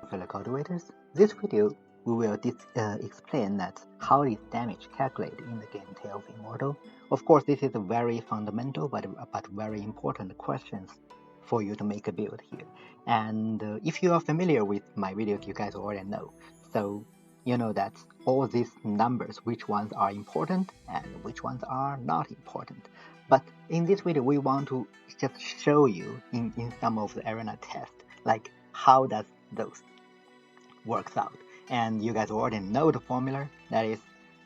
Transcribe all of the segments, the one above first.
fellow cultivators. This video we will explain that how is damage calculated in the game Tale of Immortal. Of course, this is a very fundamental but very important questions for you to make a build here. And if you are familiar with my videos, you guys already know. So you know that all these numbers, which ones are important and which ones are not important. But in this video, we want to just show you in some of the arena tests, like how does those works out. And you guys already know the formula, that is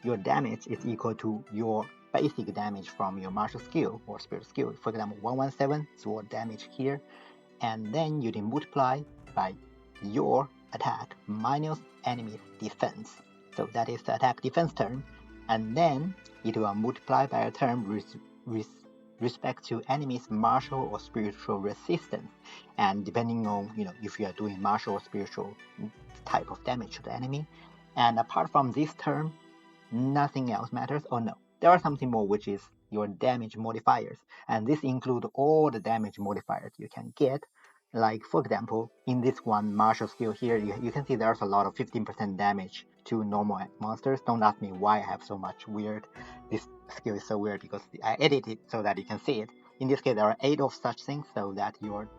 your damage is equal to your basic damage from your martial skill or spirit skill. For example, 117 sword damage here, and then you multiply by your attack minus enemy's defense. So that is the attack defense term, and then it will multiply by a term with respect to enemy's martial or spiritual resistance, and depending on if you are doing martial or spiritual type of damage to the enemy. And apart from this term, nothing else matters. Oh no, there are something more, which is your damage modifiers, and this includes all the damage modifiers you can get. Like for example, in this one martial skill here, you can see there's a lot of 15% damage to normal monsters. Don't ask me why I have so much weird. This skill is so weird because I edited it so that you can see it. In this case, there are 8 of such things, so that your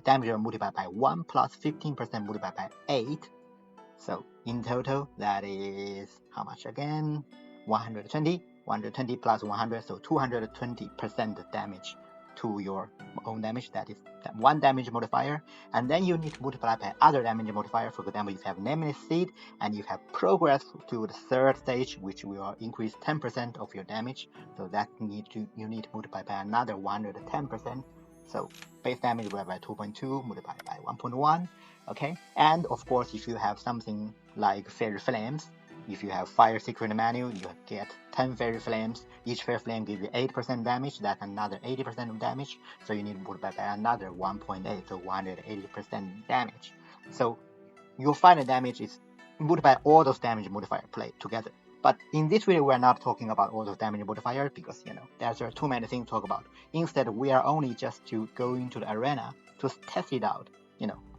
damage are multiplied by 1 plus 15% multiplied by 8. So in total, that is how much again? 120 plus 100, so 220% damage to your own damage. That is one damage modifier, and then you need to multiply by other damage modifier. For example, you have Nameless Seed, and you have Progress to the third stage, which will increase 10% of your damage. So that you need to multiply by another 110%. So base damage divided by 2.2 multiplied by 1.1. Okay, and of course, if you have something like Fairy Flames, if you have Fire Secret Manual, you get 10 Fairy Flames. Each Fairy Flame gives you 8% damage. That's another 80% of damage. So you need to multiply by another 1.8, so 180% damage. So your final damage is multiply all those damage modifiers played together. But in this video, we're not talking about all those damage modifiers because there are too many things to talk about. Instead, we are only just to go into the arena to test it out.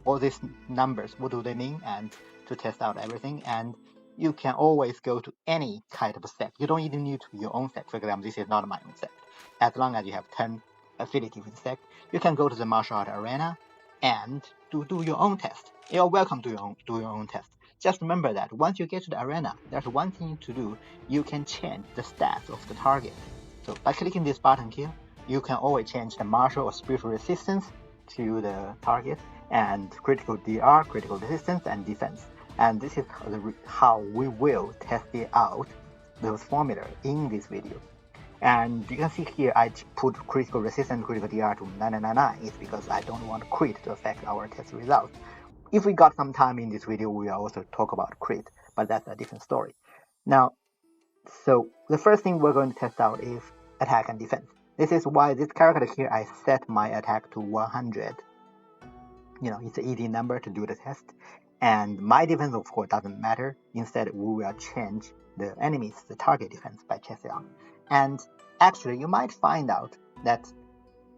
All these numbers, what do they mean, and to test out everything. And you can always go to any kind of sect. You don't even need your own sect. For example, this is not my own sect. As long as you have 10 affinity with the sect, you can go to the martial art arena and do your own test. You're welcome to do your own test. Just remember that once you get to the arena, there's one thing to do. You can change the stats of the target. So by clicking this button here, you can always change the martial or spiritual resistance to the target, and critical DR, critical resistance, and defense. And this is how we will test it out, those formula in this video. And you can see here I put critical resistance, critical DR to 999. It's because I don't want crit to affect our test results. If we got some time in this video, we will also talk about crit, but that's a different story. Now, so the first thing we're going to test out is attack and defense. This is why this character here, I set my attack to 100. It's an easy number to do the test. And my defense, of course, doesn't matter. Instead, we will change the target defense by testing out. And actually, you might find out that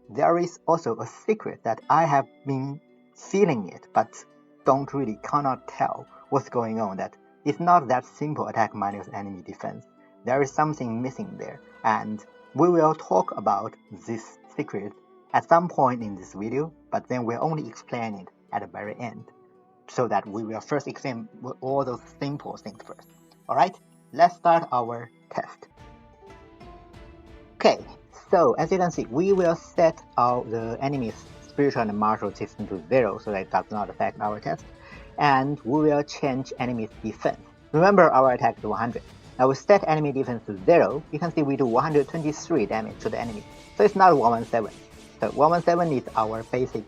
there is also a secret that I have been feeling it, but cannot tell what's going on. That it's not that simple attack minus enemy defense. There is something missing there. And we will talk about this secret at some point in this video, but then we'll only explain it at the very end, so that we will first examine all those simple things first. Alright, let's start our test. Okay, so as you can see, we will set the enemy's spiritual and martial resistance to 0, so that it does not affect our test. And we will change enemy's defense. Remember, our attack is 100. Now we set enemy defense to 0. You can see we do 123 damage to the enemy. So it's not 117. So 117 is our basic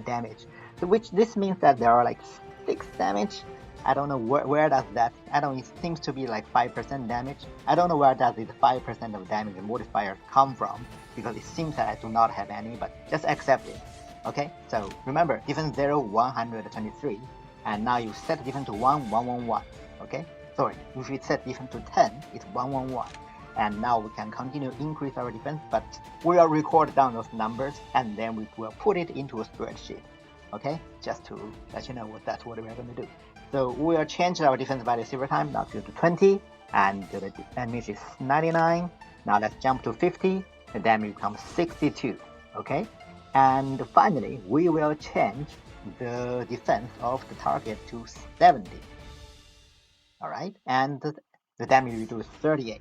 damage. So this means that there are like 6 damage. I don't know where does that, it seems to be like 5% damage. I don't know where does this 5% of damage modifier come from, because it seems that I do not have any, but just accept it. Okay, so remember, defense 0, 123, and now you set defense to 1, 111. Okay, sorry, if we set defense to 10, it's 111. And now we can continue increase our defense, but we will record down those numbers and then we will put it into a spreadsheet. Okay, just to let you know that's what we are going to do. So we will change our defense value several times. Now to 20, and the damage is 99. Now let's jump to 50. The damage becomes 62. Okay, and finally we will change the defense of the target to 70. All right, and the damage will do 38.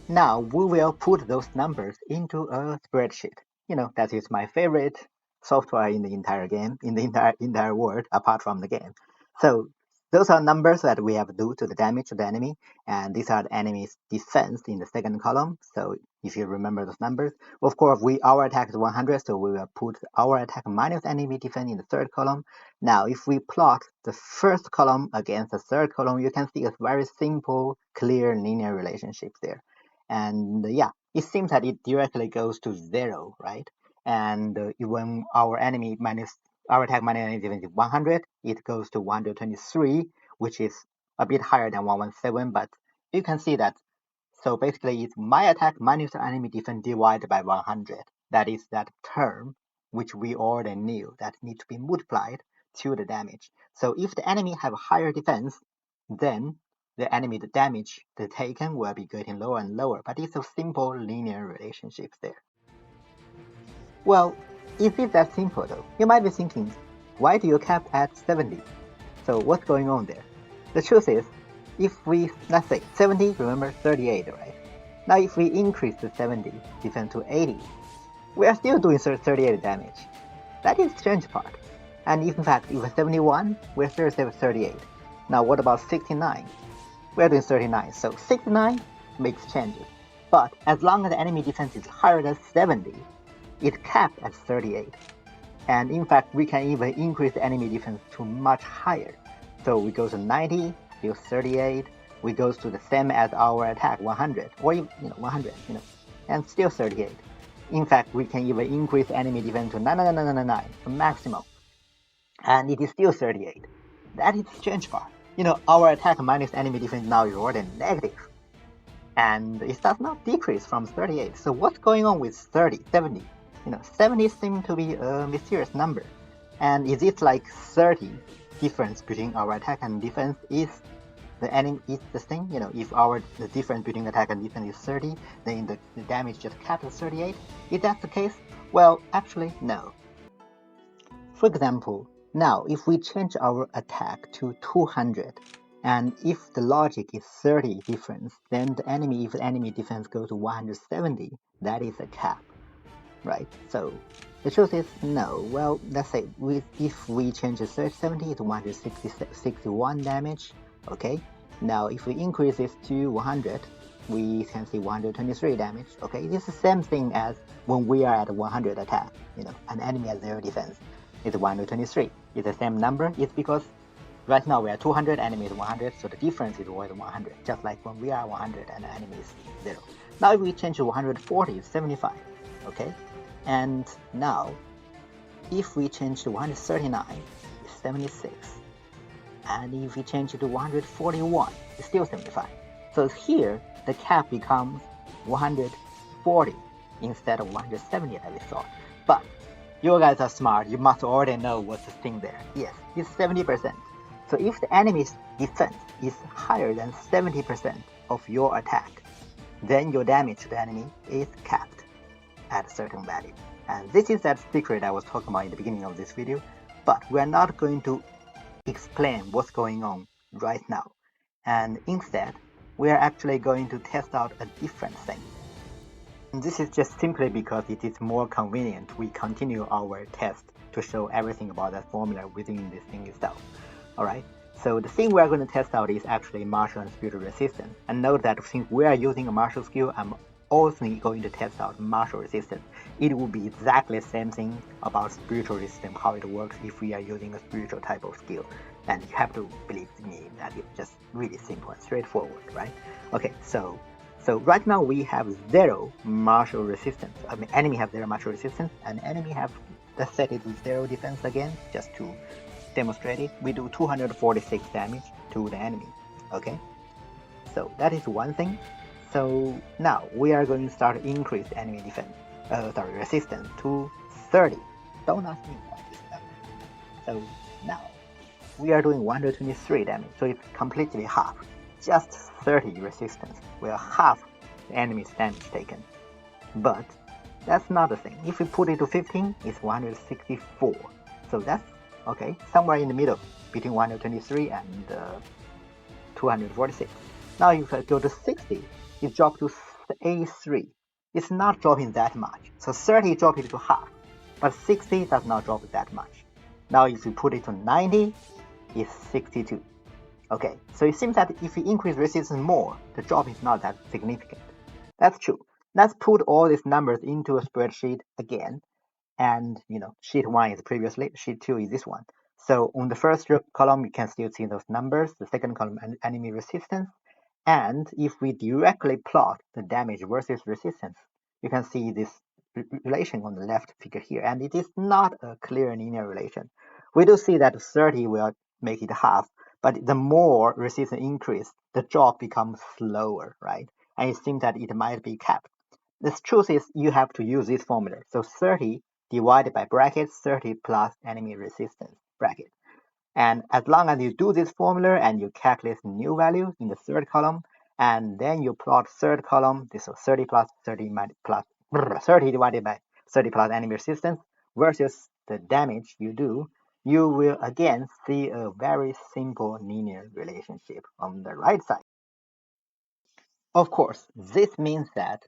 Now we will put those numbers into a spreadsheet. You know, that is my favorite software in the entire game, in the entire world, apart from the game. So those are numbers that we have to do to the damage of the enemy, and these are the enemy's defense in the second column. So if you remember those numbers, of course, our attack is 100, so we will put our attack minus enemy defense in the third column. Now, if we plot the first column against the third column, you can see a very simple, clear linear relationship there. And yeah, it seems that it directly goes to 0, right? And when our attack minus enemy defense is 100, it goes to 123, which is a bit higher than 117, but you can see that. So basically, it's my attack minus enemy defense divided by 100. That is that term which we already knew that need to be multiplied to the damage. So if the enemy have a higher defense, then the enemy the damage the taken will be getting lower and lower. But it's a simple linear relationship there. Well, is it that simple though? You might be thinking, why do you cap at 70? So what's going on there? The truth is, if we, let's say 70, remember 38, right? Now if we increase the 70 defense to 80, we are still doing 38 damage. That is the strange part. And in fact, if 71, we're still 38. Now what about 69? We're doing 39, so 69 makes changes. But as long as the enemy defense is higher than 70, it capped at 38. And in fact, we can even increase the enemy defense to much higher. So we go to 90, still 38. We go to the same as our attack, 100, or even 100, and still 38. In fact, we can even increase enemy defense to 9999, the maximum, and it is still 38. That is the strange part. Our attack minus enemy defense now is already negative, and it does not decrease from 38. So what's going on with 70? 70 seems to be a mysterious number. And is it like 30 difference between our attack and defense is the enemy is the same? If the difference between attack and defense is 30, then the damage just capped at 38. Is that the case? Well, actually, no. For example, now if we change our attack to 200, and if the logic is 30 difference, then if the enemy defense goes to 170, that is a cap, right? So the truth is no. Well, let's say if we change the 70 to 161 damage, okay? Now if we increase this to 100, we can see 123 damage, okay? It's the same thing as when we are at 100 attack, an enemy has 0 defense. It's 123. It's the same number. It's because right now we are 200, enemy is 100, so the difference is always 100, just like when we are 100 and the enemy is 0. Now if we change to 140, it's 75, okay? And now, if we change to 139, it's 76. And if we change it to 141, it's still 75. So here, the cap becomes 140 instead of 170 that we thought. But you guys are smart, you must already know what's the thing there. Yes, it's 70%. So if the enemy's defense is higher than 70% of your attack, then your damage to the enemy is capped at a certain value. And this is that secret I was talking about in the beginning of this video, but we're not going to explain what's going on right now. And instead, we are actually going to test out a different thing. And this is just simply because it is more convenient. We continue our test to show everything about that formula within this thing itself. Alright, so the thing we are going to test out is actually martial and spiritual resistance. And note that since we are using a martial skill, I'm also going to test out martial resistance. It will be exactly the same thing about spiritual resistance, how it works if we are using a spiritual type of skill. And you have to believe me that it's just really simple and straightforward, right? Okay, so right now we have 0 martial resistance. I mean, enemy have 0 martial resistance, and enemy have, let's set it to 0 defense again, just to demonstrate it. We do 246 damage to the enemy, okay? So that is one thing. So now we are going to start increase enemy defense, resistance to 30. Don't ask me why this number. So now we are doing 123 damage, so it's completely half. Just 30 resistance will half the enemy's damage taken. But that's not the thing. If we put it to 15, it's 164. So that's okay, somewhere in the middle between 123 and 246. Now if I go to 60, it dropped to A3. It's not dropping that much. So 30 dropped it to half, but 60 does not drop that much. Now if we put it to 90, it's 62. Okay, so it seems that if we increase resistance more, the drop is not that significant. That's true. Let's put all these numbers into a spreadsheet again. And sheet 1 is previously, sheet 2 is this one. So on the first column, you can still see those numbers. The second column, enemy resistance. And if we directly plot the damage versus resistance, you can see this relation on the left figure here. And it is not a clear linear relation. We do see that 30 will make it half, but the more resistance increase, the drop becomes slower, right? And it seems that it might be capped. The truth is you have to use this formula. So 30 divided by bracket 30 plus enemy resistance bracket. And as long as you do this formula and you calculate new value in the third column, and then you plot third column, this is 30 plus 30 plus 30 divided by 30 plus enemy resistance versus the damage you do, you will again see a very simple linear relationship on the right side. Of course, this means that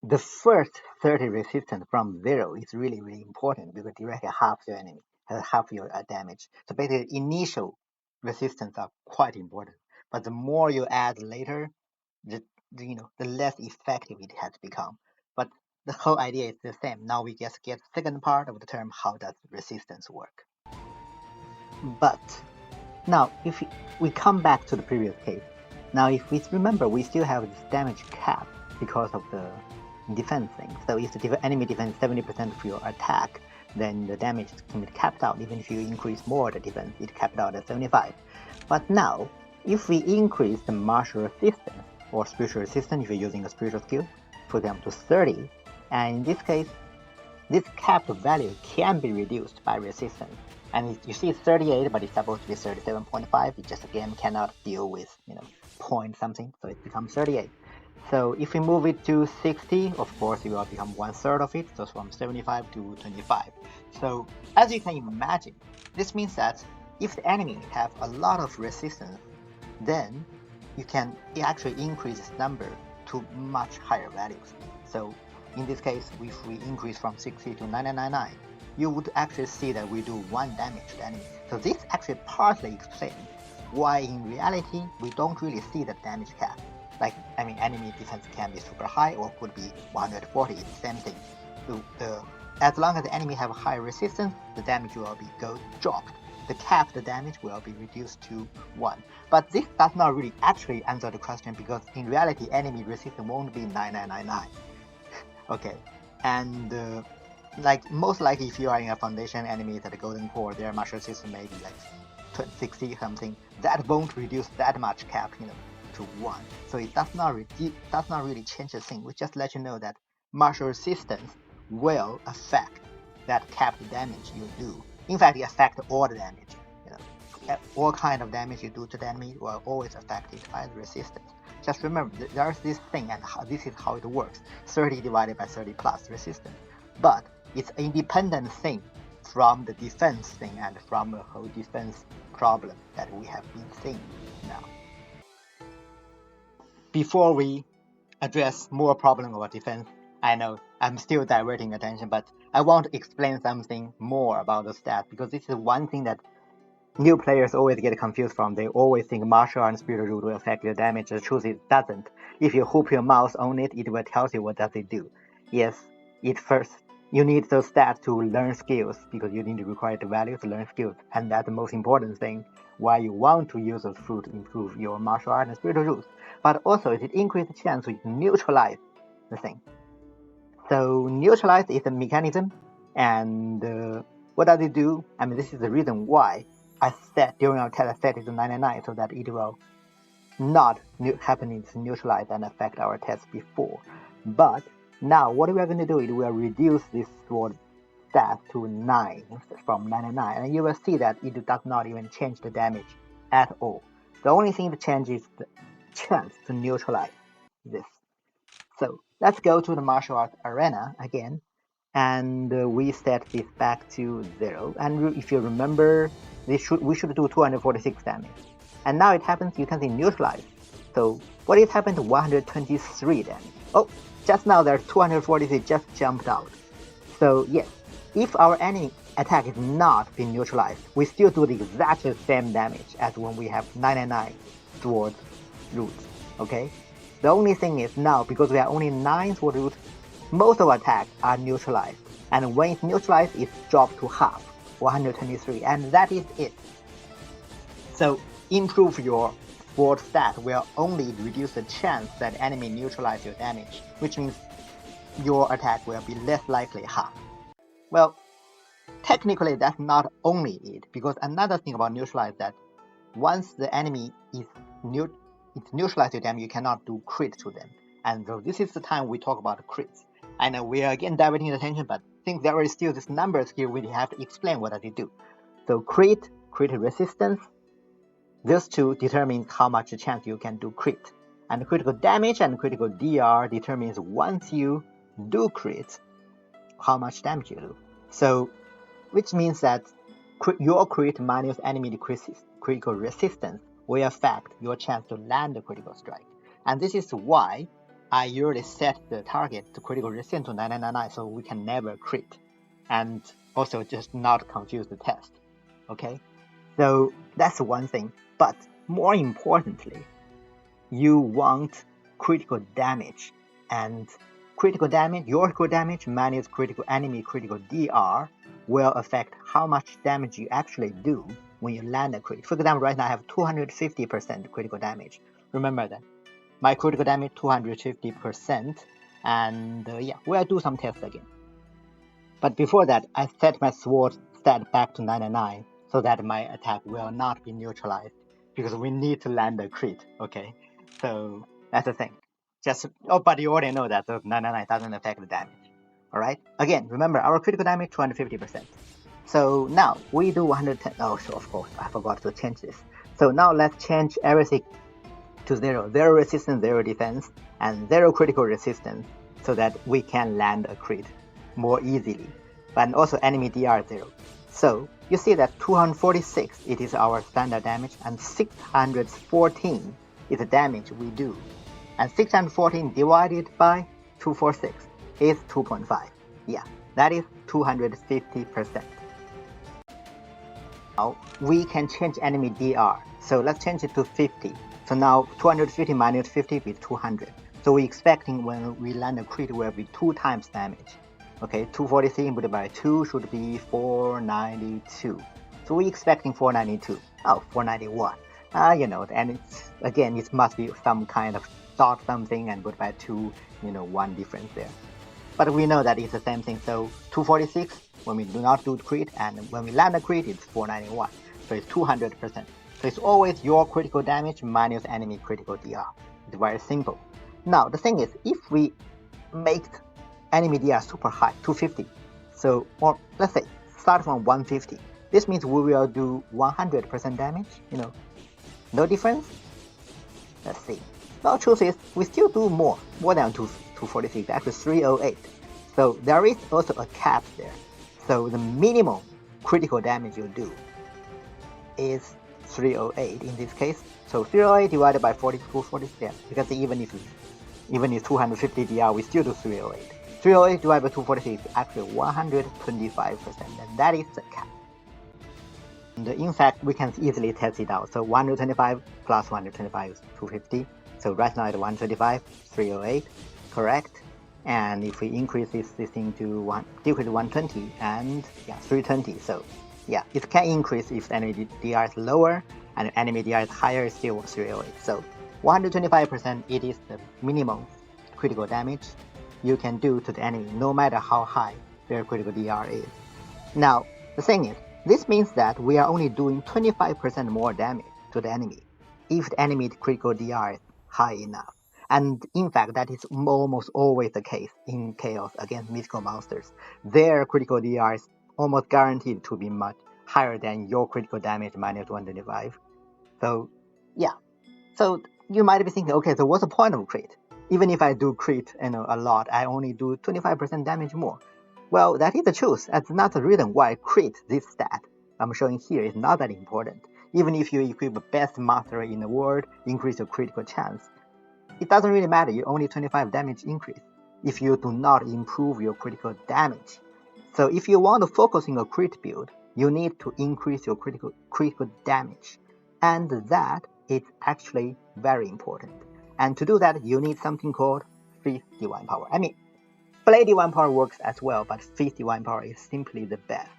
the first 30 resistance from 0 is really, really important because directly half your enemy has half your damage. So basically, initial resistance are quite important. But the more you add later, the less effective it has become. But the whole idea is the same. Now we just get the second part of the term, how does resistance work? But now if we come back to the previous case, now if we remember, we still have this damage cap because of the defense thing. So if the enemy defends 70% of your attack, then the damage can be capped out. Even if you increase more the defense, it capped out at 75. But now, if we increase the martial resistance or spiritual resistance, if you're using a spiritual skill, for example, to 30, and in this case, this capped value can be reduced by resistance. And you see it's 38, but it's supposed to be 37.5. It just again cannot deal with point something, so it becomes 38. So if we move it to 60, of course, it will become 1/3 of it, so from 75 to 25. So as you can imagine, this means that if the enemy have a lot of resistance, then you can actually increase this number to much higher values. So in this case, if we increase from 60 to 999, you would actually see that we do 1 damage to the enemy. So this actually partly explains why in reality we don't really see the damage cap. Like, enemy defense can be super high or could be 140, it's the same thing. As long as the enemy have high resistance, the damage will be dropped. The capped damage will be reduced to 1. But this does not really actually answer the question because in reality, enemy resistance won't be 9999. Okay, and most likely if you are in a foundation enemy at the golden core, their martial resistance may be like 60 something. That won't reduce that much cap, to 1. So it does not really change the thing. We just let you know that martial resistance will affect that capped damage you do. In fact, it affects all the damage. All kind of damage you do to the enemy will always affected by the resistance. Just remember, there's this thing, and this is how it works: 30 divided by 30 plus resistance. But it's an independent thing from the defense thing and from the whole defense problem that we have been seeing now. Before we address more problem about defense, I know I'm still diverting attention, but I want to explain something more about the stats because this is one thing that new players always get confused from. They always think martial art and spiritual root will affect your damage. The truth is it doesn't. If you hook your mouse on it, it will tell you what does it do. Yes, you need those stats to learn skills because you need to require the value to learn skills, and that's the most important thing why you want to use those fruit to improve your martial art and spiritual roots. But also it increases the chance to neutralize the thing. So neutralize is a mechanism, and what does it do? This is the reason why I set during our test set it to 99 so that it will not happen to neutralize and affect our test before. But now what we are going to do is we will reduce this sword stat to 9 from 99, and you will see that it does not even change the damage at all. The only thing that changes is the chance to neutralize this. So let's go to the martial arts arena again, and we set this back to 0. And if you remember, we should do 246 damage. And now it happens, you can see neutralize. So what is happened to 123 damage? Oh, just now there's 243 just jumped out. So yes, if our enemy attack is not being neutralized, we still do the exact same damage as when we have 999 sword roots. Okay? The only thing is now, because we have only 9 sword roots, most of our attacks are neutralized. And when it's neutralized, it's dropped to half, 123, and that is it. So improve your sword stat will only reduce the chance that enemy neutralize your damage, which means your attack will be less likely half. Well, technically that's not only it, because another thing about neutralize that once the enemy is neutralized your damage, you cannot do crit to them. And so this is the time we talk about crits. And we are again diverting the attention, but since there are still these numbers here, we have to explain what they do. So crit resistance, these two determines how much chance you can do crit. And critical damage and critical DR determines once you do crit, how much damage you do. So, which means that your crit minus enemy critical resistance will affect your chance to land the critical strike. And this is why I usually set the target to critical resistance to 999 so we can never crit. And also just not confuse the test. Okay? So that's one thing. But more importantly, you want critical damage. And critical damage, your critical damage minus critical enemy critical DR will affect how much damage you actually do when you land a crit. For example, right now I have 250% critical damage. Remember that. My critical damage 250%, and yeah, we'll do some tests again. But before that, I set my sword stat back to 99 so that my attack will not be neutralized, because we need to land a crit, okay? So that's the thing. But you already know that the 99 doesn't affect the damage, alright? Again, remember our critical damage 250%. So now we do 110. Oh, sure, of course, I forgot to change this. So now let's change everything to 0. 0 resistance, 0 defense, and 0 critical resistance, so that we can land a crit more easily. But also enemy DR 0. So you see that 246 it is our standard damage, and 614 is the damage we do. And 614 divided by 246 is 2.5. Yeah, that is 250%. Now we can change enemy DR. So let's change it to 50. So now 250 minus 50 is 200. So we're expecting when we land a crit will be 2 times damage. Okay, 243 multiplied by 2 should be 492. So we're expecting 492. Oh, 491. You know, and it's, again, it must be some kind of thought something and multiplied by 2, you know, 1 difference there. But we know that it's the same thing. So 246 when we do not do crit, and when we land a crit, it's 491. So it's 200%. So it's always your critical damage minus enemy critical DR. It's very simple. Now the thing is, if we make enemy DR super high, 250, so, or let's say start from 150, this means we will do 100% damage, you know, no difference. Let's see. Well, truth is, we still do more than 246, actually 308. So there is also a cap there. So the minimum critical damage you do is 308 in this case. So 308 divided by 42, yeah, because even if 250 DR, we still do 308. 308 divided by 246 is actually 125%, and that is the cap. And in fact, we can easily test it out. So 125 plus 125 is 250. So right now it's 125, 308, correct? And if we increase this thing to decrease to 120, and yeah, 320. So yeah, it can increase if enemy DR is lower and enemy DR is higher, it's still 308. So 125%, it is the minimum critical damage you can do to the enemy, no matter how high their critical DR is. Now, the thing is, this means that we are only doing 25% more damage to the enemy if the enemy critical DR is high enough. And in fact, that is almost always the case in Chaos against mythical monsters. Their critical DR is almost guaranteed to be much higher than your critical damage minus 125. So, yeah. So you might be thinking, okay, so what's the point of crit? Even if I do crit, a lot, I only do 25% damage more. Well, that is the truth. That's not the reason why crit, this stat I'm showing here, is not that important. Even if you equip the best master in the world, increase your critical chance, it doesn't really matter. You only 25 damage increase if you do not improve your critical damage. So if you want to focus on a crit build, you need to increase your critical damage, and that is actually very important. And to do that, you need something called Feast Divine Power. I mean, Blade Divine Power works as well, but Feast Divine Power is simply the best.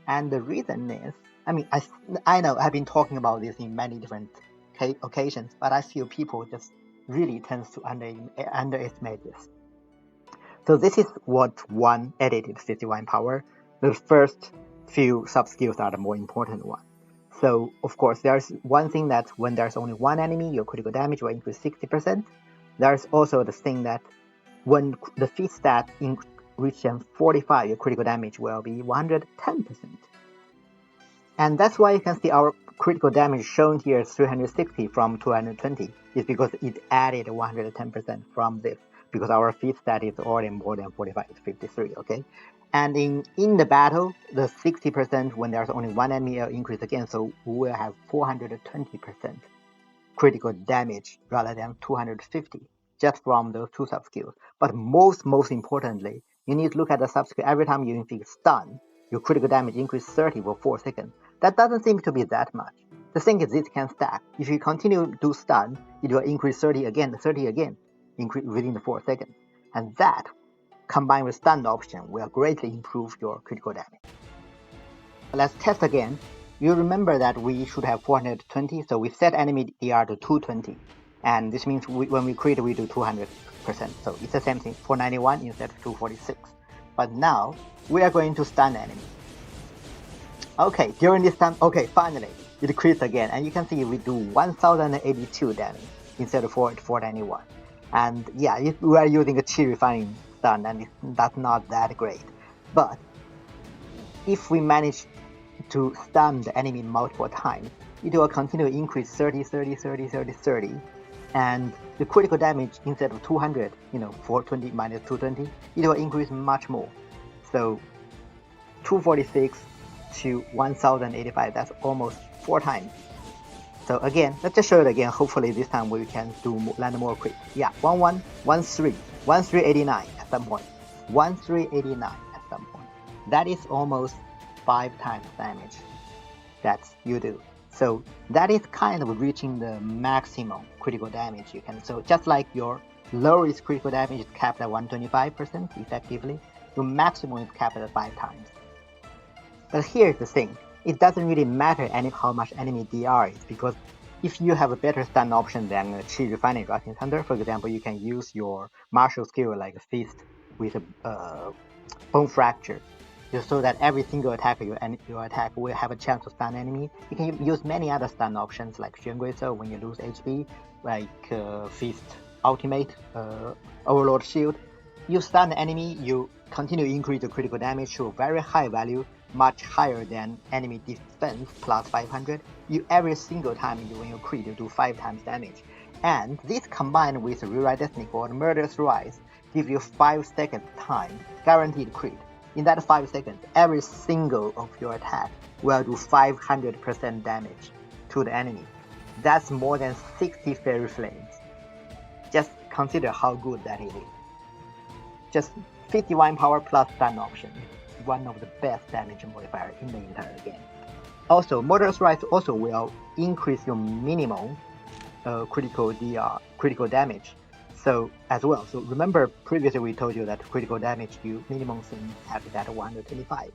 And the reason is, I know I've been talking about this in many different occasions, but I feel people just really tends to underestimate this. So this is what one edited Feast Divine Power. The first few sub-skills are the more important one. So of course, there's one thing that when there's only one enemy, your critical damage will increase 60%. There's also the thing that when the feast stat reaches 45, your critical damage will be 110%. And that's why you can see our critical damage shown here is 360 from 220. It's because it added 110% from this, because our feast stat is already more than 45, it's 53, okay? And in the battle, the 60% when there's only one enemy will increase again, so we will have 420% critical damage rather than 250 just from those two sub-skills. But most importantly, you need to look at the sub-skill. Every time you inflict stun, your critical damage increases 30 for 4 seconds. That doesn't seem to be that much. The thing is, this can stack. If you continue to do stun, it will increase 30 again, within the 4 seconds. And that, combined with stun option, will greatly improve your critical damage. Let's test again. You remember that we should have 420, so we set enemy DR to 220. And this means when we crit, we do 200%. So it's the same thing, 491 instead of 246. But now, we are going to stun enemy. Okay, during this time, okay, finally, it crits again. And you can see we do 1082 damage instead of 491. And yeah, we are using a chi refining stun, and that's not that great. But if we manage to stun the enemy multiple times, it will continue to increase 30, 30, 30, 30, 30. And the critical damage, instead of 200, 420 minus 220, it will increase much more. So 246 to 1085, that's almost 4 times. So again, let's just show it again. Hopefully this time we can land more quick. Yeah, 1389 at some point. 1389 at some point. That is almost 5 times damage that you do. So that is kind of reaching the maximum critical damage you can. So just like your lowest critical damage is capped at 125% effectively, your maximum is capped at 5 times. But here's the thing, it doesn't really matter how much enemy DR is, because if you have a better stun option than Chi Refining Rising Thunder, for example, you can use your martial skill like Feast with a Bone Fracture, just so that every single attack your attack will have a chance to stun enemy. You can use many other stun options like Xuan Gui So when you lose HP, like Feast Ultimate, Overlord Shield. You stun the enemy, you continue to increase the critical damage to a very high value, much higher than enemy defense plus 500. Every single time when you crit, you do 5 times damage. And this combined with Rewrite Destiny called Murderous Rise gives you 5 seconds time, guaranteed crit. In that 5 seconds, every single of your attack will do 500% damage to the enemy. That's more than 60 Fairy Flames. Just consider how good that is. Just 51 power plus stun option. One of the best damage modifier in the entire game. Also, Murderous Rise also will increase your minimum critical damage. So as well. So remember previously we told you that critical damage you minimum thing have that 125.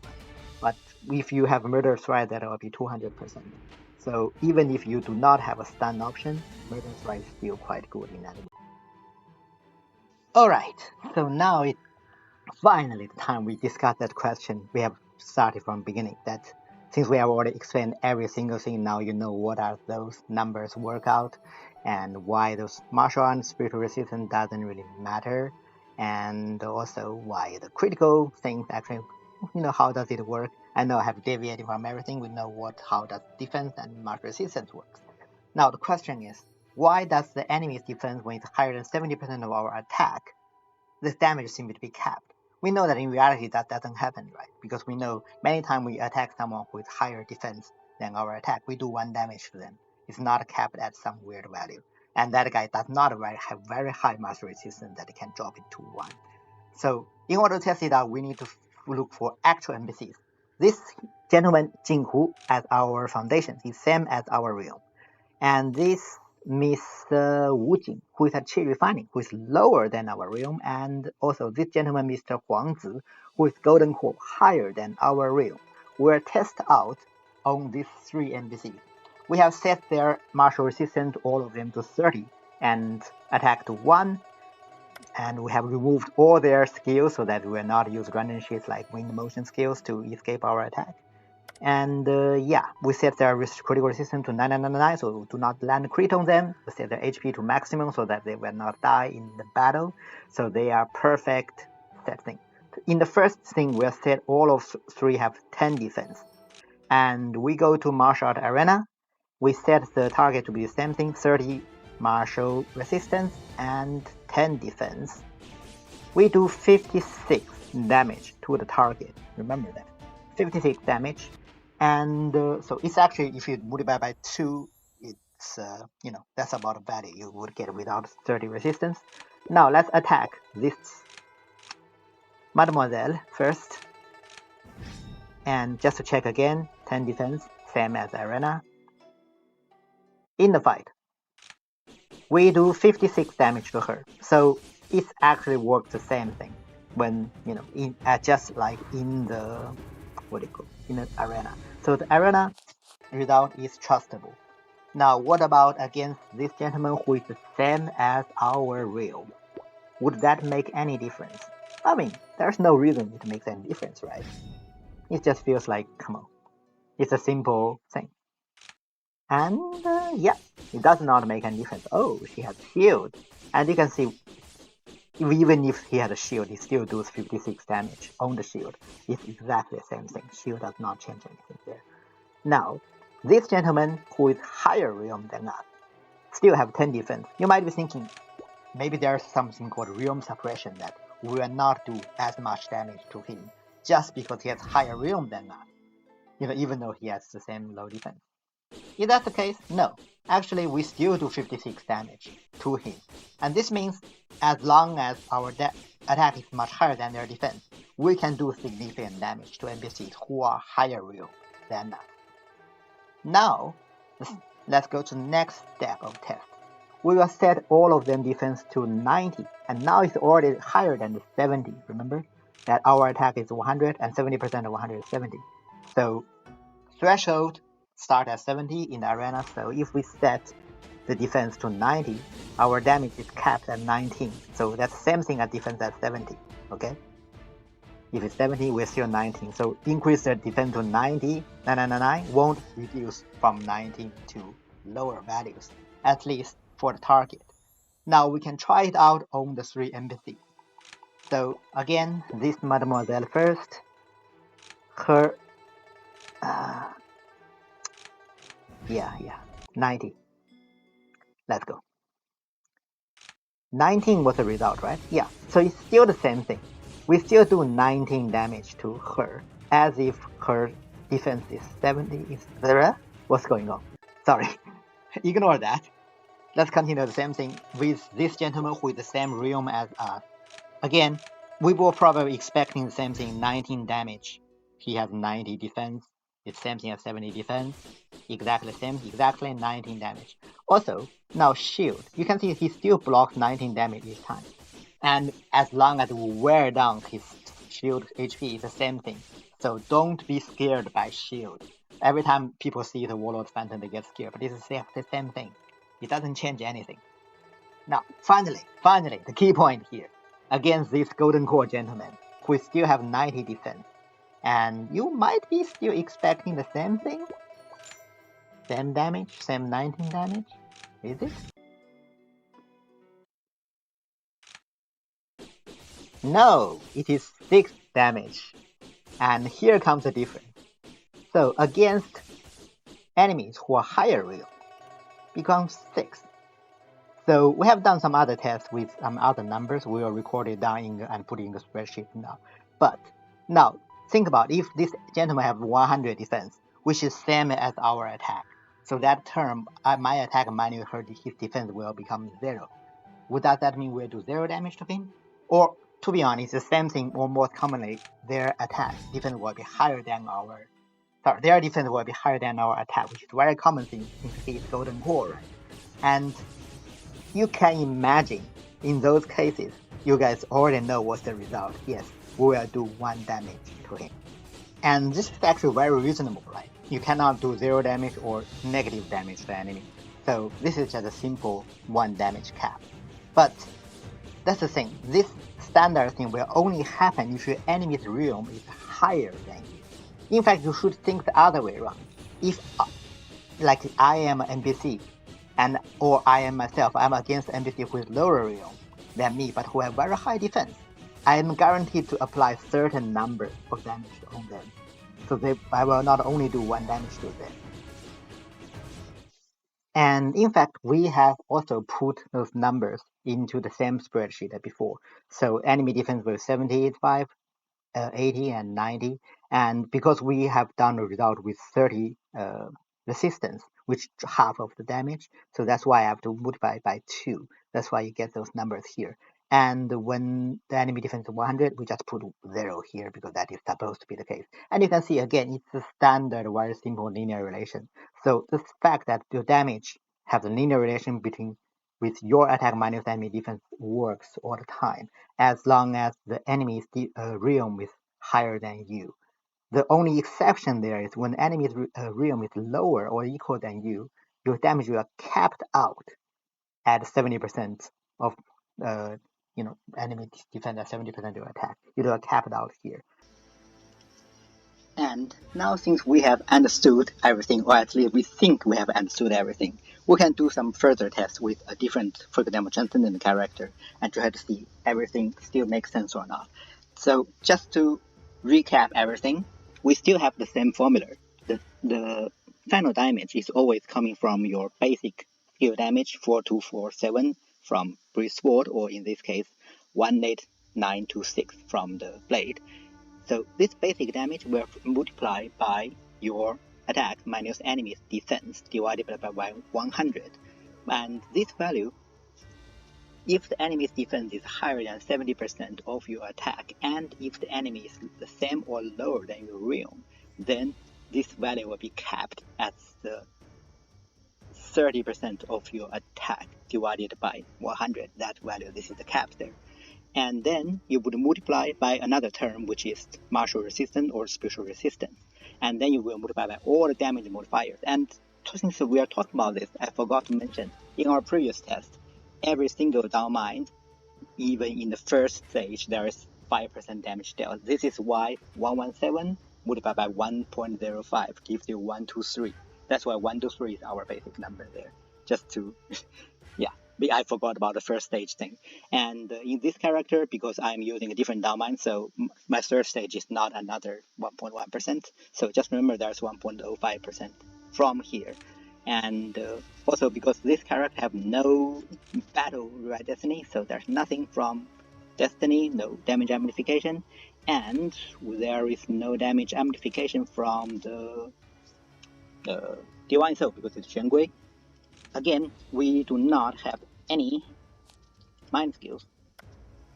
But if you have Murderous Rise, that will be 200%. So even if you do not have a stun option, Murderous Rise is still quite good in that. Alright, so now it's finally the time we discuss that question we have started from the beginning, that since we have already explained every single thing, now you know what are those numbers work out and why those martial arts spiritual resistance doesn't really matter, and also why the critical things actually, how does it work. I know I have deviated from everything. We know how does defense and martial resistance works. Now the question is, why does the enemy's defense, when it's higher than 70% of our attack, the damage seems to be capped? We know that in reality that doesn't happen, right? Because we know many times we attack someone with higher defense than our attack, we do 1 damage to them. It's not capped at some weird value. And that guy does not have very high martial resistance that it can drop it to 1. So in order to test it out, we need to look for actual NPCs. This gentleman, Jinghu, as our foundation, is same as our realm. And this Mr. Wu Jing, who is at Qi Refining, who is lower than our realm, and also this gentleman, Mr. Huang Zi, who is golden core, higher than our realm, will test out on these 3 NPCs. We have set their martial resistance, all of them to 30, and attack to 1, and we have removed all their skills so that we will not use random shits like wind motion skills to escape our attack. And we set their critical resistance to 9999, so do not land crit on them. We set their HP to maximum so that they will not die in the battle. So they are perfect set thing. In the first thing, we'll set all of 3 have 10 defense. And we go to martial art arena. We set the target to be the same thing, 30 martial resistance and 10 defense. We do 56 damage to the target. Remember that. 56 damage. And so it's actually, if you multiply by 2, it's, that's about the value you would get without 30 resistance. Now let's attack this Mademoiselle first. And just to check again, 10 defense, same as Arena. In the fight, we do 56 damage to her. So it actually works the same thing when, just like in the, in the arena. So the arena result is trustable. Now, what about against this gentleman who is the same as our realm? Would that make any difference? I mean, there's no reason it makes any difference, right? It just feels like, come on, it's a simple thing. And it does not make any difference. Oh, she has shield. And you can see, even if he has a shield, he still does 56 damage on the shield. It's exactly the same thing. Shield does not change anything there. Now, this gentleman who is higher realm than us still have 10 defense. You might be thinking, maybe there's something called realm suppression that will not do as much damage to him just because he has higher realm than us, even though he has the same low defense. If that's the case, no. Actually, we still do 56 damage to him. And this means as long as our attack is much higher than their defense, we can do significant damage to NPCs who are higher realm than us. Now, let's go to the next step of test. We will set all of them defense to 90, and now it's already higher than the 70, remember? That our attack is 100 and 70% of 170. So, threshold start at 70 in the arena, so if we set the defense to 90, our damage is capped at 19. So that's the same thing as defense at 70, okay? If it's 70, we're still 19. So increase the defense to 90, 999 won't reduce from 19 to lower values, at least for the target. Now we can try it out on the 3 NPCs. So again, this Mademoiselle first. Her, 90. Let's go. 19 was the result, right? Yeah, so it's still the same thing. We still do 19 damage to her, as if her defense is 70. What's going on? Sorry, ignore that. Let's continue the same thing with this gentleman who is the same realm as us. Again, we were probably expecting the same thing, 19 damage. He has 90 defense. It's same thing as 70 defense. Exactly the same, exactly 19 damage. Also, now shield. You can see he still blocks 19 damage each time. And as long as we wear down his shield HP, it's the same thing. So don't be scared by shield. Every time people see the Warlord Phantom, they get scared. But this is the same thing. It doesn't change anything. Now, finally, the key point here. Against this Golden Core gentleman, who still have 90 defense. And you might be still expecting the same thing? Same damage, same 19 damage? Is it? No, it is 6 damage. And here comes the difference. So against enemies who are higher real, becomes 6. So we have done some other tests with some other numbers. We will record it down and put it in the spreadsheet now. But now think about if this gentleman have 100 defense, which is same as our attack. So that term, my attack minus his defense will become 0. Would that mean we'll do 0 damage to him? Or to be honest, the same thing, or more commonly, their attack defense will be higher than our. Sorry, their defense will be higher than our attack, which is a very common thing since he is golden core, right? And you can imagine in those cases, you guys already know what's the result. Yes, we will do 1 damage to him. And this is actually very reasonable, right? You cannot do 0 damage or negative damage to the enemy. So this is just a simple 1 damage cap. But that's the thing, this standard thing will only happen if your enemy's realm is higher than you. In fact, you should think the other way around. If, like I am an NPC, or I am myself, I'm against NPC who is lower realm than me, but who have very high defense, I am guaranteed to apply certain number of damage on them. So I will not only do 1 damage to them. And in fact, we have also put those numbers into the same spreadsheet as before. So enemy defense was 75, 80, and 90. And because we have done a result with 30 resistance, which half of the damage, so that's why I have to multiply by 2. That's why you get those numbers here. And when the enemy defense is 100, we just put 0 here because that is supposed to be the case. And you can see again, it's a standard, very simple linear relation. So the fact that your damage has a linear relation with your attack minus enemy defense works all the time, as long as the enemy's realm is higher than you. The only exception there is when enemy's realm is lower or equal than you, your damage will capped out at 70% of enemy defense at 70% of your attack. You do a capped out here. And now since we have understood everything, or at least we think we have understood everything, we can do some further tests with a different, for example, Transcendent character and try to see everything still makes sense or not. So just to recap everything, we still have the same formula. The final damage is always coming from your basic skill damage 4247 from Breeze Sword, or in this case 18926 from the blade. So this basic damage will multiply by your attack minus enemy's defense divided by 100. And this value, if the enemy's defense is higher than 70% of your attack, and if the enemy is the same or lower than your realm, then this value will be capped at the 30% of your attack divided by 100. That value, this is the cap there. And then you would multiply by another term, which is martial resistance or special resistance. And then you will multiply by all the damage modifiers. And since we are talking about this, I forgot to mention, in our previous test, every single down mine, even in the first stage, there is 5% damage dealt. This is why 117 multiplied by 1.05 gives you 123. That's why 123 is our basic number there. Just to, yeah. I forgot about the first stage thing. And in this character, because I'm using a different downmine, so my third stage is not another 1.1%. So just remember there's 1.05% from here. And also because this character have no battle right destiny, so there's nothing from destiny, no damage amplification, and there is no damage amplification from the divine soul because it's Xuangui. Again, we do not have any mind skills,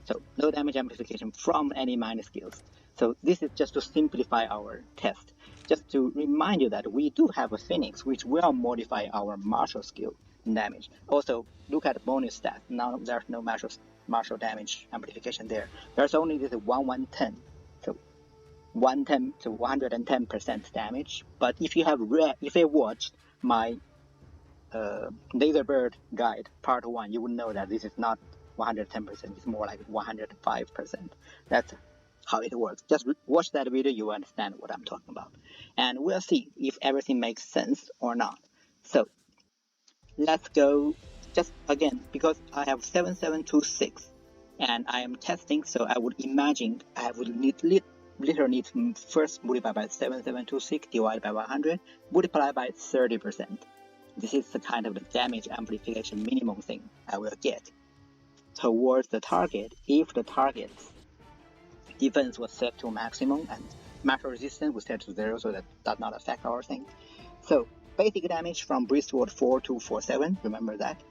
so no damage amplification from any mind skills. So this is just to simplify our test. Just to remind you that we do have a Phoenix which will modify our martial skill damage. Also, look at the bonus stat. Now there's no martial damage amplification there. There's only this 110. So 110 to 110% damage. But if you watched my Laser Bird guide part 1, you would know that this is not 110%, it's more like 105%. That's how it works. Just watch that video, you will understand what I'm talking about. And we'll see if everything makes sense or not. So let's go just again, because I have 7726 and I am testing, so I would imagine I would literally need to first multiply by 7726 divided by 100, multiply by 30%. This is the kind of the damage amplification minimum thing I will get towards the target if the target's defense was set to maximum and max resistance was set to 0, so that does not affect our thing. So basic damage from Breastword 4247, remember that.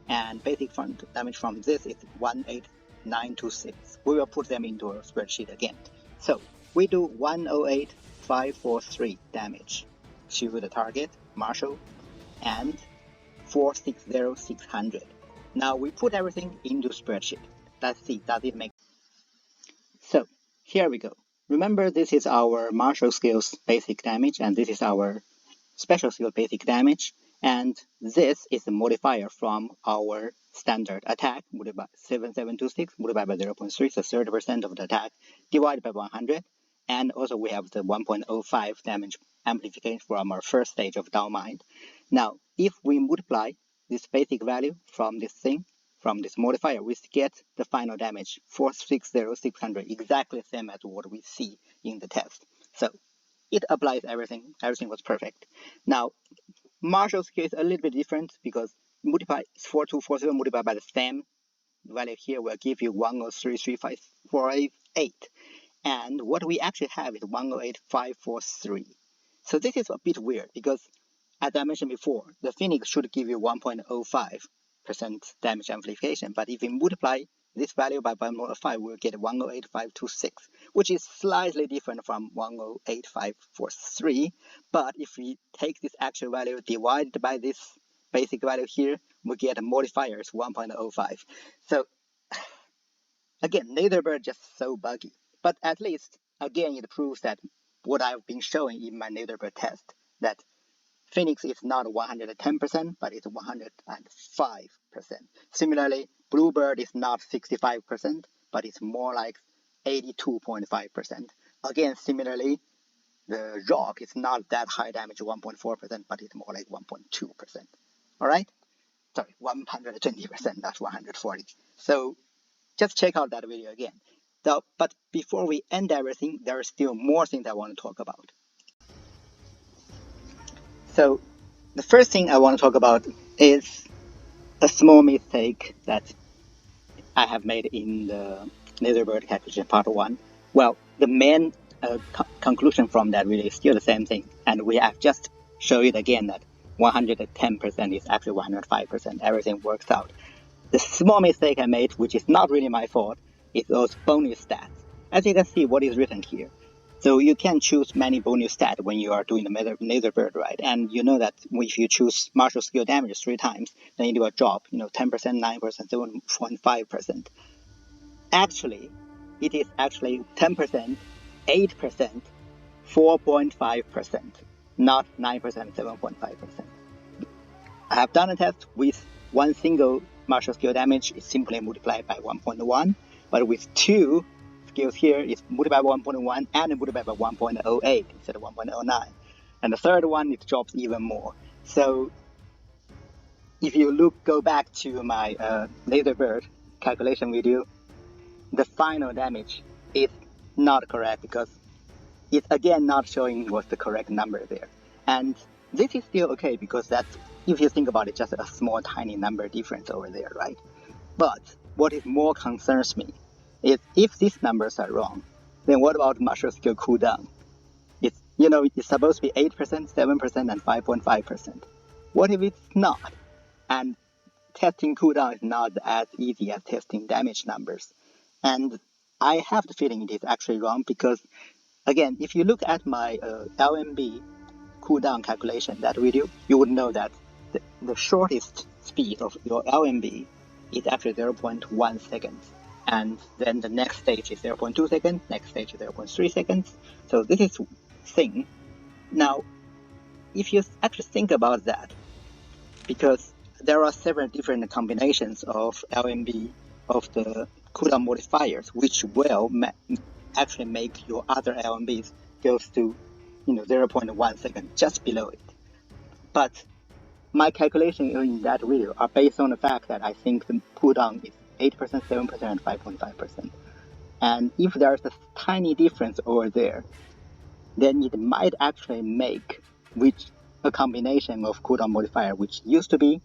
And basic damage from this is 18926. We will put them into a spreadsheet again. So we do 108543 damage to the target, Marshall, and 460600. Now we put everything into spreadsheet. Let's see, does it make sense? So here we go. Remember, this is our martial skills basic damage, and this is our special skill basic damage, and this is the modifier from our standard attack multiplied by 7726 multiplied by 0.3, so 30% of the attack divided by 100, and also we have the 1.05 damage amplification from our first stage of Down Mind. Now, if we multiply this basic value from this thing, from this modifier, we get the final damage 460600, exactly the same as what we see in the test. So it applies everything. Everything was perfect. Now, martial skill is a little bit different because multiply 4247 multiplied by the same value here will give you 10335488. And what we actually have is 108543. So this is a bit weird because, as I mentioned before, the Phoenix should give you 1.05% damage amplification. But if we multiply this value by 1.05, we'll get 108526, which is slightly different from 108543. But if we take this actual value divided by this basic value here, we get a modifier is 1.05. So again, Netherbird just so buggy. But at least, again, it proves that what I've been showing in my Netherbird test, that Phoenix is not 110%, but it's 105%. Similarly, Bluebird is not 65%, but it's more like 82.5%. Again, similarly, the Rock is not that high damage, 1.4%, but it's more like 1.2%. All right? Sorry, 120%, not 140. So just check out that video again. But before we end everything, there are still more things I want to talk about. So the first thing I want to talk about is a small mistake that I have made in the Netherbird calculation part 1. Well, the main conclusion from that video is still the same thing, and we have just shown it again that 110% is actually 105%. Everything works out. The small mistake I made, which is not really my fault, is those bonus stats. As you can see, what is written here. So you can choose many bonus stats when you are doing the Netherbird, right? And you know that if you choose martial skill damage 3 times, then you do a drop, 10%, 9%, 7.5%. Actually, it is actually 10%, 8%, 4.5%, not 9%, 7.5%. I have done a test with one single martial skill damage is simply multiplied by 1.1, but with 2 skills here is multiplied by 1.1 and multiplied by 1.08 instead of 1.09. And the third one, it drops even more. So if you go back to my Netherbird calculation video, the final damage is not correct because it's again not showing what's the correct number there. And this is still okay because that's, if you think about it, just a small tiny number difference over there, right? But what is more concerns me is if these numbers are wrong, then what about martial skill cooldown? It's, it's supposed to be 8%, 7%, and 5.5%. What if it's not? And testing cooldown is not as easy as testing damage numbers. And I have the feeling it is actually wrong because, again, if you look at my LMB cooldown calculation, that video, you would know that the shortest speed of your LMB is actually 0.1 seconds. And then the next stage is 0.2 seconds, next stage is 0.3 seconds. So this is thing. Now, if you actually think about that, because there are several different combinations of LMB of the cooldown modifiers, which will actually make your other LMBs goes to 0.1 second, just below it. But my calculations in that video are based on the fact that I think the cooldown is 8%, 7%, and 5.5%. And if there's a tiny difference over there, then it might actually make a combination of cooldown modifier, which used to be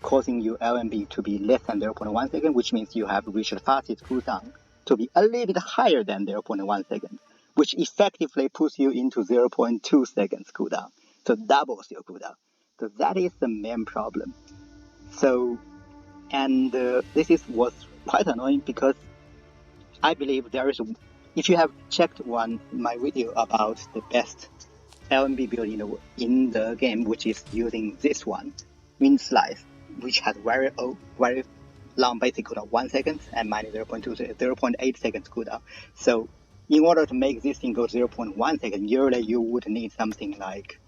causing your LMB to be less than 0.1 second, which means you have reached the fastest cooldown to be a little bit higher than 0.1 second, which effectively puts you into 0.2 seconds cooldown, so doubles your cooldown. So that is the main problem. So, and this was quite annoying because I believe there is, if you have checked my video about the best LMB build in the game, which is using this one, Neutralize, which has very long basic cooldown, 1 second, and minus 0.8 seconds cooldown. So in order to make this thing go 0.1 second, usually you would need something like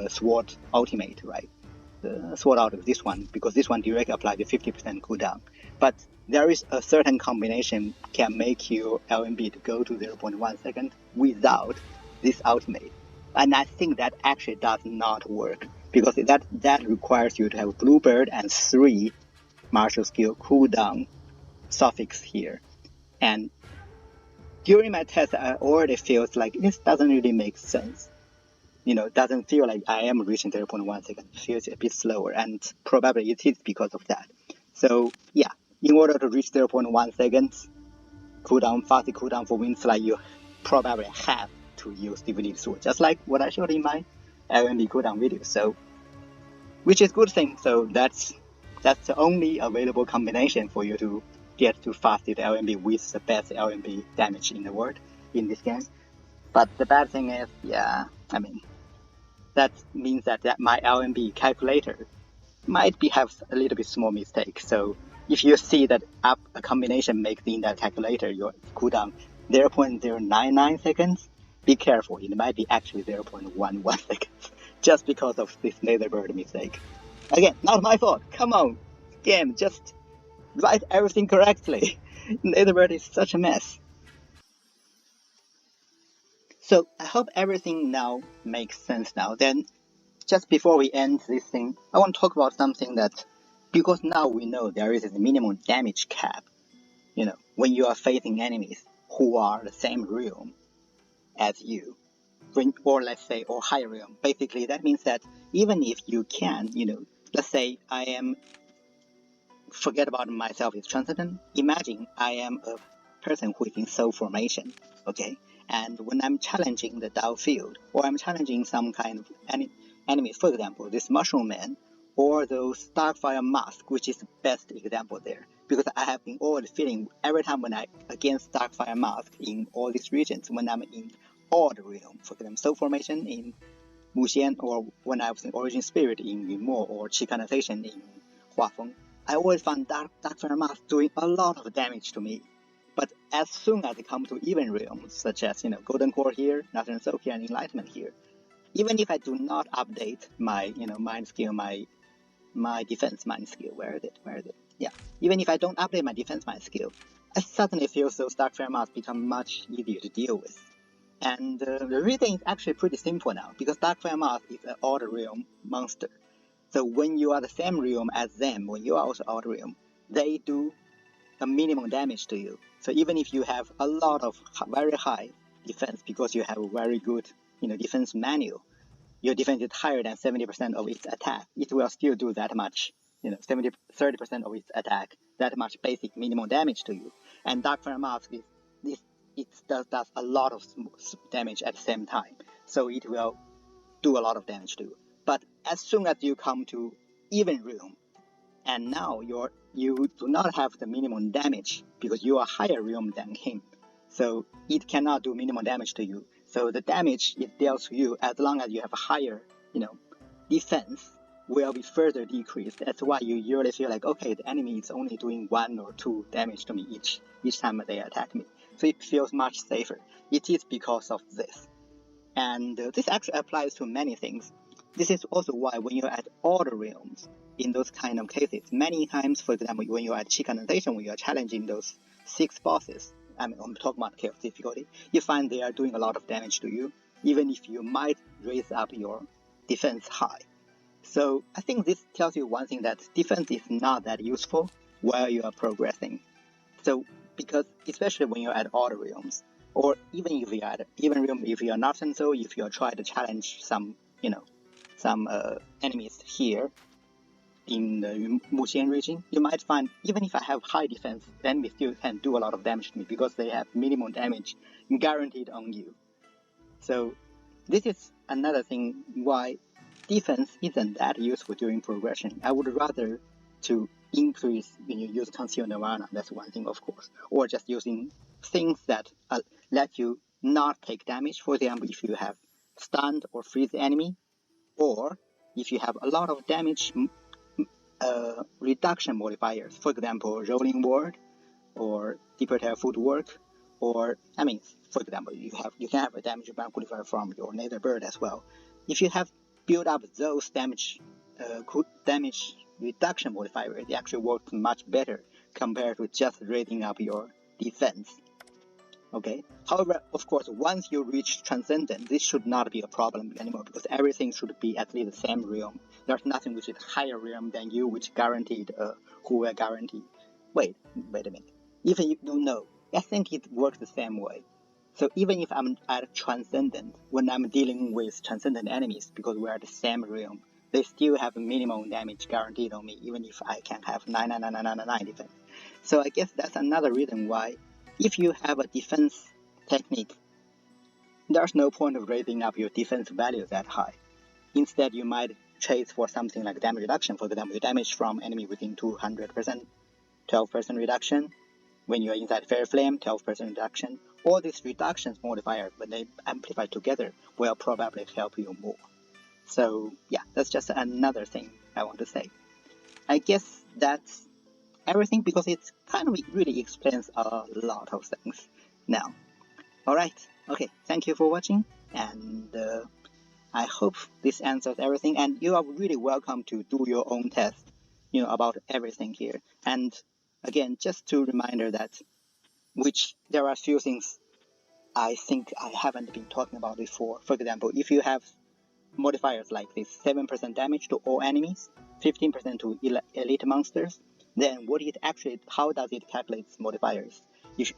Sword Ultimate, right? Sword out of this one, because this one directly applies the 50% cooldown. But there is a certain combination can make your LMB to go to 0.1 second without this ultimate. And I think that actually does not work, because that requires you to have Bluebird and 3 martial skill cooldown suffix here. And during my test, I already feels like this doesn't really make sense. Doesn't feel like I am reaching 0.1 second. It feels a bit slower, and probably it is because of that. So yeah, in order to reach 0.1 seconds fast cooldown for Windslide, you probably have to use Divinity Sword, just like what I showed in my LMB cooldown video. So, which is good thing. So that's the only available combination for you to get to fastest LMB with the best LMB damage in the world in this game. But the bad thing is, that means that my LMB calculator might have a little bit small mistake. So if you see that a combination makes in that calculator your cooldown 0.099 seconds, be careful. It might be actually 0.11 seconds, just because of this Netherbird mistake. Again, not my fault. Come on, game, just write everything correctly. Netherbird is such a mess. So I hope everything now makes sense now. Then, just before we end this thing, I want to talk about something that, because now we know there is a minimum damage cap, when you are facing enemies who are the same realm as you, or let's say, or higher realm. Basically, that means that even if you can, let's say forget about myself is Transcendent. Imagine I am a person who is in soul formation, okay? And when I'm challenging the Dao field, or I'm challenging some kind of enemy, for example, this Mushroom Man, or those Darkfire Mask, which is the best example there, because I have been always feeling every time when I against Darkfire Mask in all these regions, when I'm in Odd Realm, for example, soul formation in Wuxian, or when I was in Origin Spirit in Immortal, or Chikanization in Huafeng, I always found Darkfire Mask doing a lot of damage to me. But as soon as I come to even realms, such as Golden Core here, Natural Soul here, and Enlightenment here, even if I do not update my mind skill, my defense mind skill, where is it? Yeah, even if I don't update my defense mind skill, I suddenly feel those Darkfire Masks become much easier to deal with. And the reason is actually pretty simple now, because Darkfire Mask is an odd realm monster. So when you are the same realm as them, when you are also odd realm, they do a minimum damage to you. So even if you have a lot of very high defense, because you have a very good defense manual, your defense is higher than 70% of its attack, it will still do that much, 30% of its attack, that much basic minimum damage to you. And Darkfire Mask does a lot of damage at the same time, so it will do a lot of damage to you. But as soon as you come to even realm, and now you do not have the minimum damage because you are higher realm than him, so it cannot do minimum damage to you. So the damage it deals to you, as long as you have a higher defense, will be further decreased. That's why you usually feel like, okay, the enemy is only doing 1 or 2 damage to me each time they attack me. So it feels much safer. It is because of this. And this actually applies to many things. This is also why when you're at odd realms, in those kind of cases, many times, for example, when you're at Chikanization, when you're challenging those 6 bosses, I mean, I'm talking about chaos difficulty, you find they are doing a lot of damage to you, even if you might raise up your defense high. So I think this tells you one thing, that defense is not that useful while you are progressing. So because especially when you're at odd realms, or even if you're at even realm, if you're not so, if you're trying to challenge some, some enemies here in the Muxian region, you might find even if I have high defense, the enemy still can do a lot of damage to me because they have minimum damage guaranteed on you. So this is another thing why defense isn't that useful during progression. I would rather to increase when you use Conceal Nirvana, that's one thing of course, or just using things that let you not take damage. For example, if you have stunned or freeze the enemy, or if you have a lot of damage reduction modifiers, for example, Rolling Ward or Deeper Tail Footwork, or I mean, for example, you can have a damage modifier from your Nether bird as well. If you have built up those damage reduction modifiers, it actually works much better compared to just raising up your defense. Okay. However, of course, once you reach Transcendent, this should not be a problem anymore because everything should be at least the same realm. There's nothing which is higher realm than you, which guaranteed who will guarantee. Wait a minute. Even if you know, I think it works the same way. So even if I'm at Transcendent, when I'm dealing with Transcendent enemies, because we're at the same realm, they still have minimum damage guaranteed on me, even if I can have 99999 defense. So I guess that's another reason why, if you have a defense technique, there's no point of raising up your defense value that high. Instead, you might chase for something like damage reduction. For example, the damage from enemy within 200%, 12% reduction. When you are inside Fairy Flame, 12% reduction. All these reductions modifiers, when they amplify together, will probably help you more. So yeah, that's just another thing I want to say. I guess that's everything because it kind of really explains a lot of things now. Alright, okay, thank you for watching, and I hope this answers everything, and you are really welcome to do your own test, about everything here. And again, just to reminder that, which there are a few things I think I haven't been talking about before. For example, if you have modifiers like this, 7% damage to all enemies, 15% to elite monsters, then how does it calculate modifiers?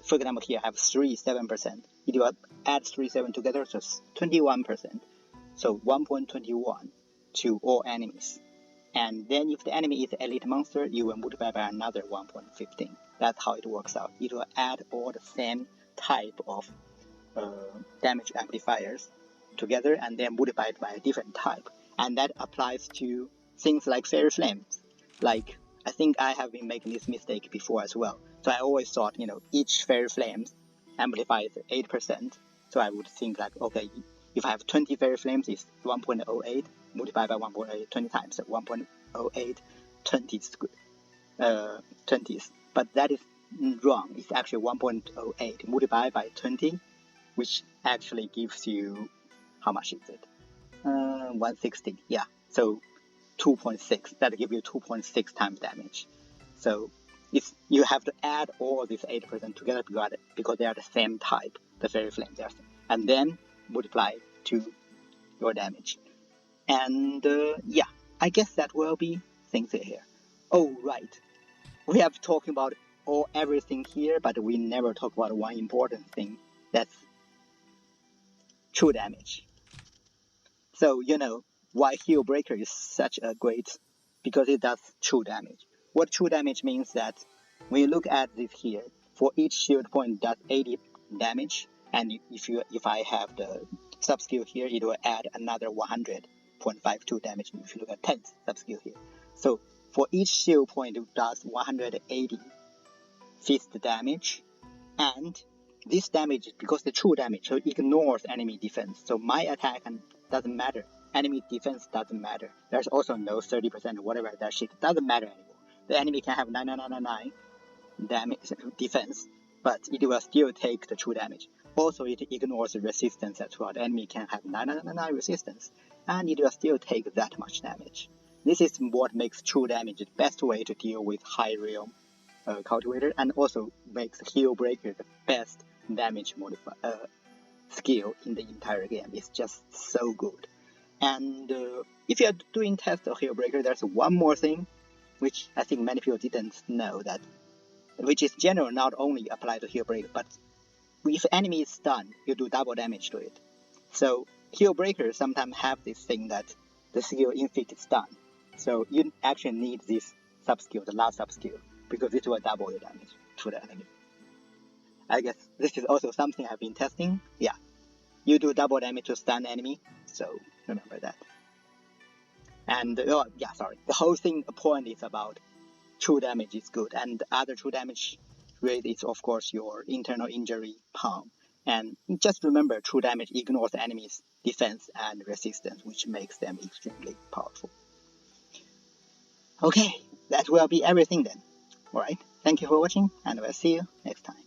For example, here I have 7%. If you add 7 together, so 21%. So 1.21 to all enemies. And then if the enemy is elite monster, you will multiply by another 1.15. That's how it works out. It will add all the same type of damage amplifiers together and then multiplied by a different type. And that applies to things like Fairy Flames. Like, I think I have been making this mistake before as well. So I always thought, each Fairy Flames amplifies 8%. So I would think like, okay, if I have 20 Fairy Flames, it's 1.08 multiplied by 1.8 20 times. So 1.08 20s. But that is wrong. It's actually 1.08 multiplied by 20, which actually gives you, how much is it? 160. Yeah. So 2.6. That gives you 2.6 times damage. So you have to add all these 8% together because they are the same type, the Fairy Flames, and then multiply to your damage. And yeah, I guess that will be things here. Oh, right. We have talked about everything here, but we never talk about one important thing. That's true damage. So, why Heal Breaker is such a great, because it does true damage. What true damage means that when you look at this here, for each shield point does 80 damage, and if I have the sub-skill here, it will add another 100.52 damage if you look at 10th sub-skill here. So for each shield point it does 180 fist damage, and this damage, because the true damage, so it ignores enemy defense. So my attack doesn't matter. Enemy defense doesn't matter. There's also no 30% or whatever that shit. Doesn't matter anymore. The enemy can have 9999 damage defense, but it will still take the true damage. Also, it ignores resistance as well. The enemy can have 9999 resistance, and it will still take that much damage. This is what makes true damage the best way to deal with high realm cultivator, and also makes Heal Breaker the best damage skill in the entire game. It's just so good. And if you are doing test of Heal Breaker, there's one more thing which I think many people didn't know, that which is general, not only applied to Heal Breaker, but if enemy is stunned, you do double damage to it. So Heal Breaker sometimes have this thing that the skill inflict stun. So you actually need this sub-skill, the last sub-skill, because it will double your damage to the enemy. I guess this is also something I've been testing. Yeah, you do double damage to stun enemy, so remember that. And the whole thing, the point is about true damage is good, and the other true damage rate is of course your internal injury pound. And just remember, true damage ignores the enemy's defense and resistance, which makes them extremely powerful. Okay, that will be everything then. Alright, thank you for watching, and we'll see you next time.